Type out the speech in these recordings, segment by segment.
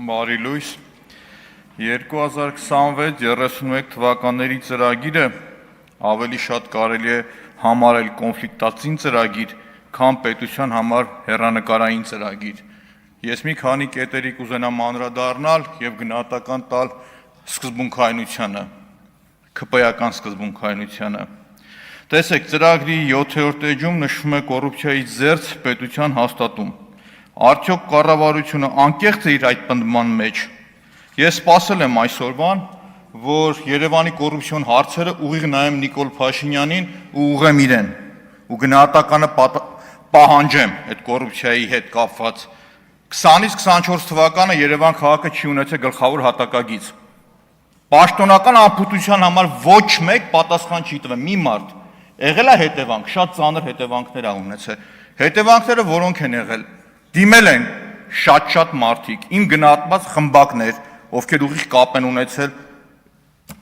Բարի լույս 2026-31 թվականների ծրագիրը ավելի շատ կարելի է համարել կոնֆլիկտածին ծրագիր, քան պետության համար հեռանկարային ծրագիր։ Ես մի քանի կետերի կուզենամ անդրադառնալ եւ գնահատական տալ սկզբունքայնությանը, ԿՊ-ական սկզբունքայնությանը։ Տեսեք, ծրագրի 7-րդ էջում նշվում է կոռուպցիայի զերծ պետության հաստատում։ Արդյոք կառավարությունը անկեղծ է իր այդ պնդման մեջ։ Ես սպասել եմ այսօրվան, որ Երևանի կոռուպցիոն հարցերը ուղիղ նայեմ Նիկոլ Փաշինյանին ու ուղղեմ իրեն ու գնահատականը պահանջեմ այդ կոռուպցիայի հետ կապված։ 20-ից 24 թվականը Երևան քաղաքը չի ունեցել գլխավոր հատակագիծ։ Պաշտոնական անփութության համար ոչ մեկ պատասխան չի տվել։ Մի մարդ եղել է հետևանք, շատ ծանր հետևանքներ ա ունեցել։ Հետևանքները որոնք են եղել։ Դիմել են շատ մարդիկ, իմ գնահատված խմբակներ, ովքեր ուղիղ կապ են ունեցել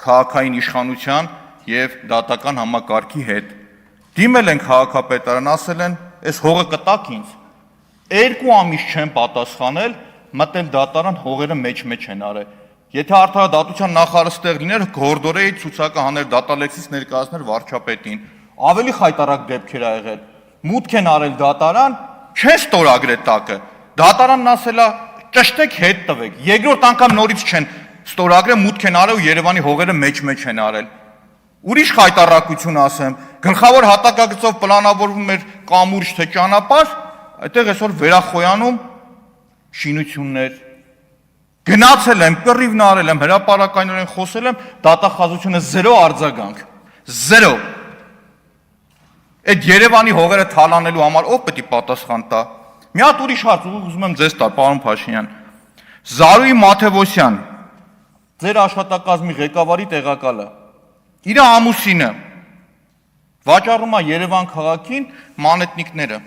քաղաքային իշխանության եւ դատական համակարգի հետ։ Դիմել են քաղաքապետարան, ասել են, «Էս հողը կտաք ինձ»։ 2 ամիս չեն պատասխանել, մտել դատարան, հողերը մեջ են արել։ Եթե արդարադատության նախարարը ստեղ լիներ, գորդորեի ցուցակը հաներ դատալեքսից ներկայացներ վարչապետին։ Ավելի խայտարակ դեպքեր ա եղել։ Մուտք են արել դատարան, չեն ստորագրել տակը։ Դատարանն ասել է ճշտեք հետ տվեք։ Երկրորդ անգամ նորից չեն ստորագրել, մուտք են արել ու Երևանի հողերը մեջ են արել։ Ուրիշ խայտարակություն ասեմ, գլխավոր հատակագծով պլանավորվում էր կամուրջ թե ճանապարհ, այդտեղ այսօր վերախոյանում շինություններ։ Գնացել եմ, կռիվն արել եմ, հրապարակայնորեն խոսել եմ, դատախազությունը 0 արձագանք։ 0։ Այդ Երևանի հողերը թալանելու համար ով պետք է պատասխան տա։ Մի հատ ուրիշ հարց ուզում եմ ձեզ տալ, պարոն Փաշինյան։ Զարուհի Մաթևոսյան, ձեր աշխատակազմի ղեկավարի տեղակալը, իր ամուսինը վաճառում է Երևան քաղաքին մանեթնիկները,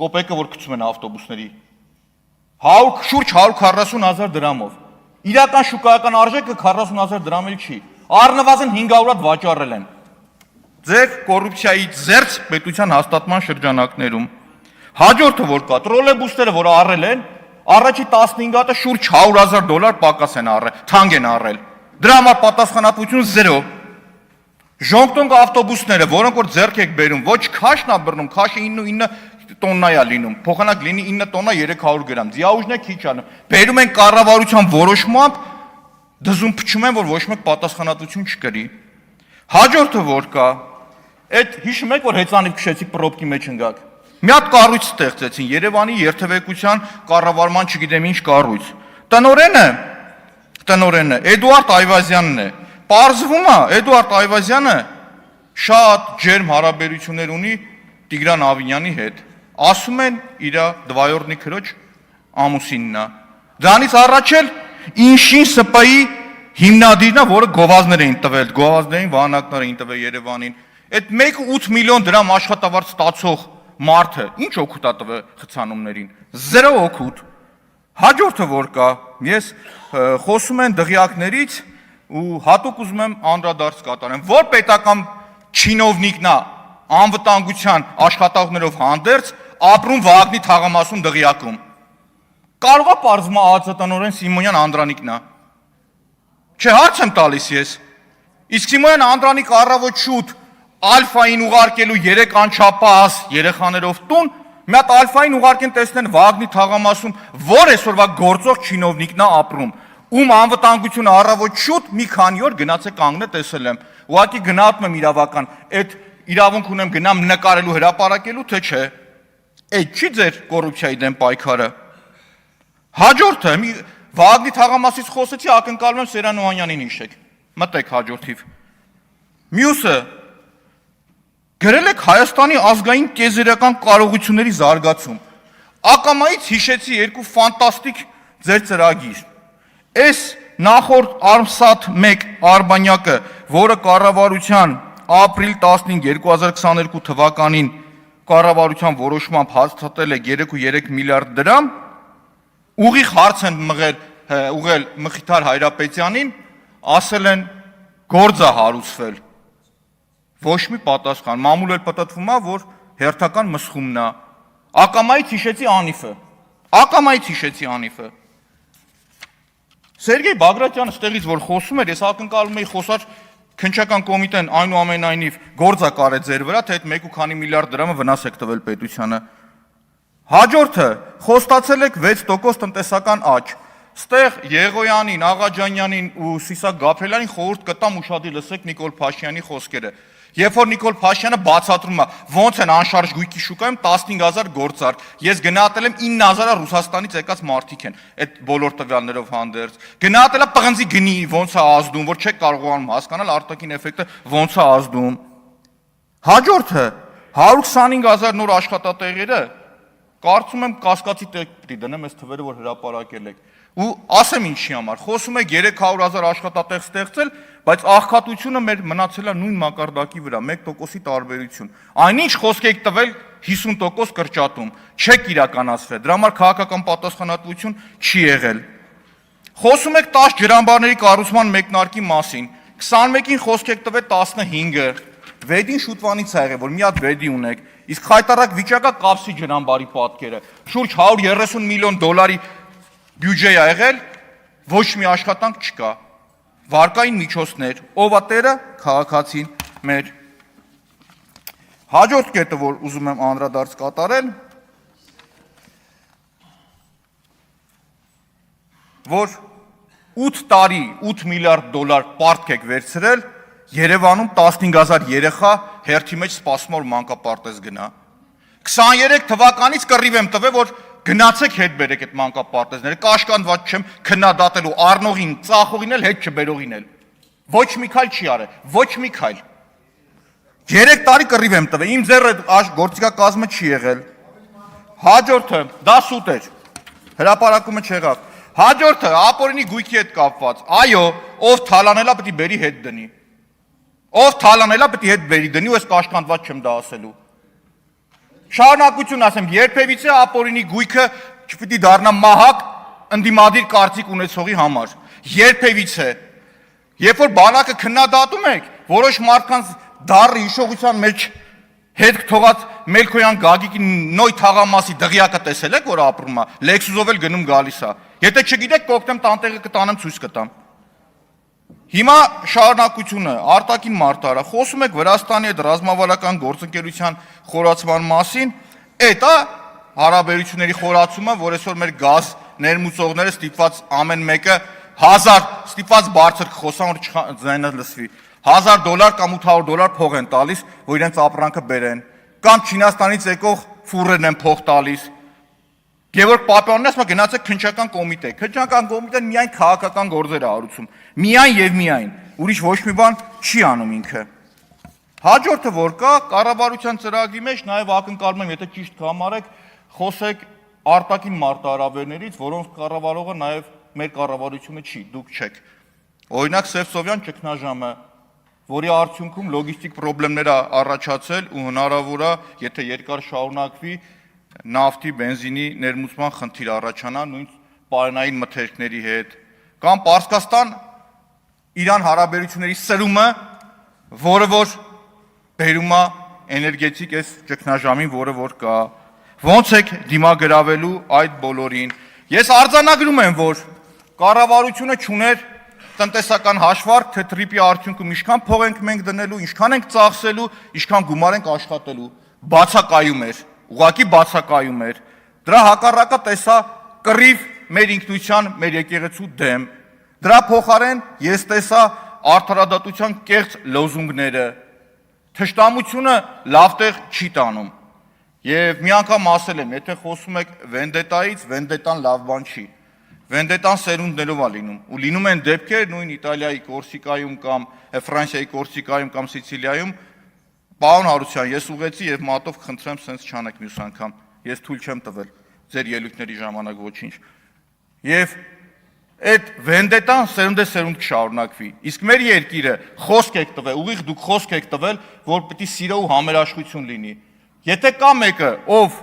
կոպեկը, որ գցում են ավտոբուսների, շուրջ 140,000 դրամով։ Իրական շուկայական արժեքը 40,000 դրամել չի։ Առնվազն 500 հատ վաճառել են։ Ձեր կոռուպցիայի զերծ պետության հաստատման շրջանակներում։ Հաջորդը որ կա, տրոլեյբուսները, որ առել են, առաջի 15 հատը շուրջ $100,000 պակաս են առել, թանկ են առել։ Դրա համար պատասխանատվություն 0։ Ժոնգտոնգ ավտոբուսները, որոնք որ ձեռք եք բերում, ոչ քաշն ա բռնում, քաշը 9 տոննա է լինում, փոխանակ լինի 9 տոննա 300 գրամ, ձիաուժն է քիչ անում։ Բերում են կառավարության որոշմամբ, դզում փչում են, որ ոչ մեկ պատասխանատվություն չկրի։ Հաջորդը որ կա, այդ հիշում եք, որ հեծանիվ քշեցի պրոբկի մեջ ընկակ։ Մի հատ կառույց ստեղծեցին Երևանի երթևեկության կառավարման չգիտեմ ինչ կառույց։ Տնօրենը Էդուարդ Այվազյանն է։ Պարզվում է, Էդուարդ Այվազյանը շատ ջերմ հարաբերություններ ունի Տիգրան Ավինյանի հետ։ Ասում են իր դվայորդնի քրոջ ամուսինն է։ Դրանից առաջ էլ Ինշին ՍՊ-ի հիմնադիրն է, որը գովազդներ էին տվել, գովազդային վահանակներ էին տվել Երևանին։ Այդ 1.8 միլիոն դրամ աշխատավարձ ստացող մարդը ինչ օգուտ ա տվել խցանումներին։ 0 օգուտ։ Հաջորդը որ կա, ես խոսում եմ դղյակներից ու հատուկ ուզում եմ անդրադարձ կատարեմ, որ պետական չինովնիկն է անվտանգության աշխատողներով հանդերձ ապրում Վաղնի թաղամասում դղյակում։ Կարող է պարզվում է ԱԱԾ տնօրեն Սիմոնյան Անդրանիկն է։ Չէ, հարց եմ տալիս ես։ Իսկ Սիմոնյան Անդրանիկ առավոտ շուտ Ալֆային ուղարկելու 3 անչափահաս երեխաներով տուն, մի հատ Ալֆային ուղարկեն տեսնեն Վաղնի թաղամասում, որ այսօրվա գործող չինովնիկն է ապրում, ում անվտանգությունը առավոտ շուտ մի քանի օր գնացե կանգնե տեսել եմ։ Ուղղակի գնահատում եմ իրավական, այդ իրավունք ունեմ գնամ նկարելու հրապարակելու, թե չէ։ Այդ չի ձեր կոռուպցիայի դեմ պայքարը։ Հաջորդը Վաղնի թաղամասից խոսեցի, ակնկալում եմ Սերան Օհանյանին հիշեք։ Մտեք հաջորդիվ։ Մյուսը գրել եք Հայաստանի ազգային կեզերական կարողությունների զարգացում։ Ակամայից հիշեցի 2 ֆանտաստիկ ձեր ծրագիր։ Այս նախորդ Արմսաթ 1 Արբանյակը, որը կառավարության ապրիլ 15 2022 թվականին կառավարության որոշմամբ հաստատել է 3.3 միլիարդ դրամ, ուղիղ հարց են ուղղել Մխիթար Հայրապետյանին, ասել են գործ է հարուցվել։ Ոչ մի պատասխան, մամուլ էլ պտտվում է, որ հերթական մսխումն է։ Ակամայից հիշեցի Անիֆը։ Սերգեյ Բագրատյանը ստեղից որ խոսում էր, ես ակնկալում էի խոսար քննչական կոմիտեն այնուամենայնիվ գործակար է ձեր վրա, թե այդ 1.5 միլիարդ դրամը վնաս եք տվել պետությանը։ Հաջորդը խոստացել եք 6% տնտեսական աճ։ Ստեղ Եղոյանին, Աղաջանյանին ու Սիսակ Գաբրելյանին խորհուրդ կտամ ուշադիր լսեք Նիկոլ Փաշինյանի խոսքերը։ Երբ որ Նիկոլ Փաշինյանը բացատրում է, ոնց են անշարժ գույքի շուկայում 15000 գործարք, ես գնահատել եմ 9000-ը Ռուսաստանից եկած մարդիկ են, այդ բոլոր տվյալներով հանդերձ։ Գնահատել է պղնձի գնի ոնց է ազդում, որ չեք կարողանում հասկանալ արտաքին էֆեկտը ոնց է ազդում։ Հաջորդը 125000 նոր աշխատատեղերը, կարծում եմ կասկածի տեղ պիտի դնեմ այս թվերը, որ հրապարակել եք։ Ու ասեմ ինչի համար, խոսում եք 300,000 աշխատատեղ ստեղծել, բայց աղքատությունը մեր մնացել է նույն մակարդակի վրա, 1%-ի տարբերություն։ Այնինչ խոսք եք տվել 50% կրճատում, չեք իրականացրել, դրա համար քաղաքական պատասխանատվություն չի եղել։ Խոսում եք 10 ջրամբարների կառուցման մեկնարկի մասին, 21-ին խոսք եք տվել 15-ը, վեդին շուտվանից է եղել, որ մի հատ վեդի ունեք, իսկ խայտարակ վիճակա կապսի ջրամբարի պատկերը, շուրջ 130 միլիոն դոլարի բյուջե է եղել, ոչ մի աշխատանք չկա, վարկային միջոցներ, ով է տերը, քաղաքացին մեր։ Հաջորդ կետը, որ ուզում եմ անդրադարձ կատարել, որ 8 տարի 8 միլիարդ դոլար պարտք եք վերցրել, Երևանում 15000 երեխա հերթի մեջ սպասում որ մանկապարտեզ գնա։ 23 թվականից կռիվ եմ տվել, որ գնացեք հետ բերեք այդ մանկապարտեզները, կաշկանդված չեմ քննադատելու առնողին, ծախողին էլ հետ չբերողին էլ։ Ոչ մի քայլ չի արել, ոչ մի քայլ։ 3 տարի կռիվ եմ տվել, իմ ձեռը գործիքակազմը չի եղել։ Հաջորդը, դա սուտ էր, հրապարակումը չեղավ։ Հաջորդը, ապօրինի գույքի հետ կապված, այո, ով թալանելա պիտի բերի հետ դնի։ Ով թալանելա պիտի հետ բերի դնի ու ես կաշկանդված չեմ դա ասելու։ Շարունակություն ասեմ, երբևիցե ապօրինի գույքը չպիտի դառնա մահակ ընդդիմադիր կարծիք ունեցողի համար։ Երբևիցե։ Երբ որ բանակը քննադատում եք, որոշ մարդկանց դառը հիշողության մեջ հետ թողած Մելքոյան Գագիկի նոյ թաղամասի դղյակը տեսել եք, որ ապրում է, Լեքսուսով էլ գնում գալիս է։ Եթե չգիտեք, կօգնեմ տանտեղը կտանեմ ցույց կտամ։ Հիմա շարունակությունը, արտաքին մարտահրավեր, խոսում եք Վրաստանի հետ ռազմավարական գործընկերության խորացման մասին, այդ է հարաբերությունների խորացումը, որ այսօր մեր գազ ներմուծողները ստիպված ամեն մեկը 1000 ստիպված բարձր կխոսան, որ ձայնը լսվի, $1000 կամ $800 փող են տալիս, որ իրենց ապրանքը բերեն, կամ Չինաստանից եկող ֆուրերն են փող տալիս։ Գևորգ Պապյանն ասում է գնացեք քննչական կոմիտե։ Քննչական կոմիտեն միայն քաղաքական գործեր է արում, միայն եւ միայն, ուրիշ ոչ մի բան չի անում ինքը։ Հաջորդը որ կա, կառավարության ծրագրի մեջ նաեւ ակնկալում եմ, եթե ճիշտ կհամարեք, խոսեք արտաքին մարտահրավերներից, որոնց կառավարողը նաեւ մեր կառավարությունը չի, դուք չեք։ Օրինակ Սևծովյան ճգնաժամը, որի արդյունքում լոգիստիկ խնդիրներ առաջացել ու հնարավոր է, եթե երկար շարունակվի, նավթի, բենզինի ներմուծման խնդիր առաջանա նույն պարենային մթերքների հետ, կամ Պարսկաստան Իրան հարաբերությունների սրումը, որը որ բերում է էներգետիկ այս ճգնաժամին, որը որ կա, ոնց եք դիմագրավելու այդ բոլորին։ Ես արձանագրում եմ, որ կառավարությունը չուներ տնտեսական հաշվարկ, թե տրիպի արդյունքում ինչքան փող ենք մենք դնելու, ինչքան ենք ծախսելու, ինչքան գումար ենք աշխատելու, բացակայում էր, ուղղակի բացակայում էր։ Դրա հակառակը տեսա կռիվ մեր ինքնության, մեր եկեղեցու դեմ։ Դրա փոխարեն ես տեսա արդարադատության կեղծ լոզունգները։ Թշնամությունը լավ տեղ չի տանում։ Եվ մի անգամ ասել եմ, եթե խոսում եք վենդետայից, վենդետան լավ բան չի։ Վենդետան սերունդներով է լինում, ու լինում են դեպքեր նույն Իտալիայի Կորսիկայում կամ Ֆրանսիայի Կորսիկայում կամ Սիցիլիայում։ Պարոն Հարության, ես ուղեցի եւ մատով խնդրեմ սենց չանեք մյուս անգամ։ Ես թույլ չեմ տվել ձեր ելույթների ժամանակ ոչինչ։ Եվ այդ վենդետան սերունդ կշարունակվի։ Իսկ մեր երկիրը խոսք եք տվել, ուղիղ դուք խոսք եք տվել, որ պիտի սիրո ու համերաշխություն լինի։ Եթե կա մեկը, ով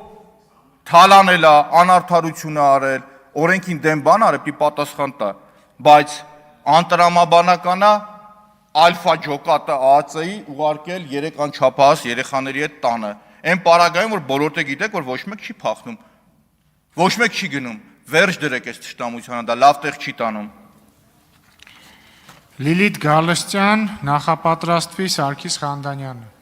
թալանել է, անարդարություն է արել, օրենքին դեմ բան արել, պիտի պատասխան տա, բայց անտրամաբանական է ալֆա ջոկատը ԱԱՑ-ի ուղարկել 3 անչափահաս երեխաների հետ տանը։ Այն պարագայում, որ բոլորը գիտեք, որ ոչ մեկ չի փախնում, ոչ մեկ չի գնում, վերջ դրեք այս թշնամությանը, դա լավ տեղ չի տանում։ Լիլիթ Գալստյան, նախապատրաստվի Սարգիս Խանդանյանը։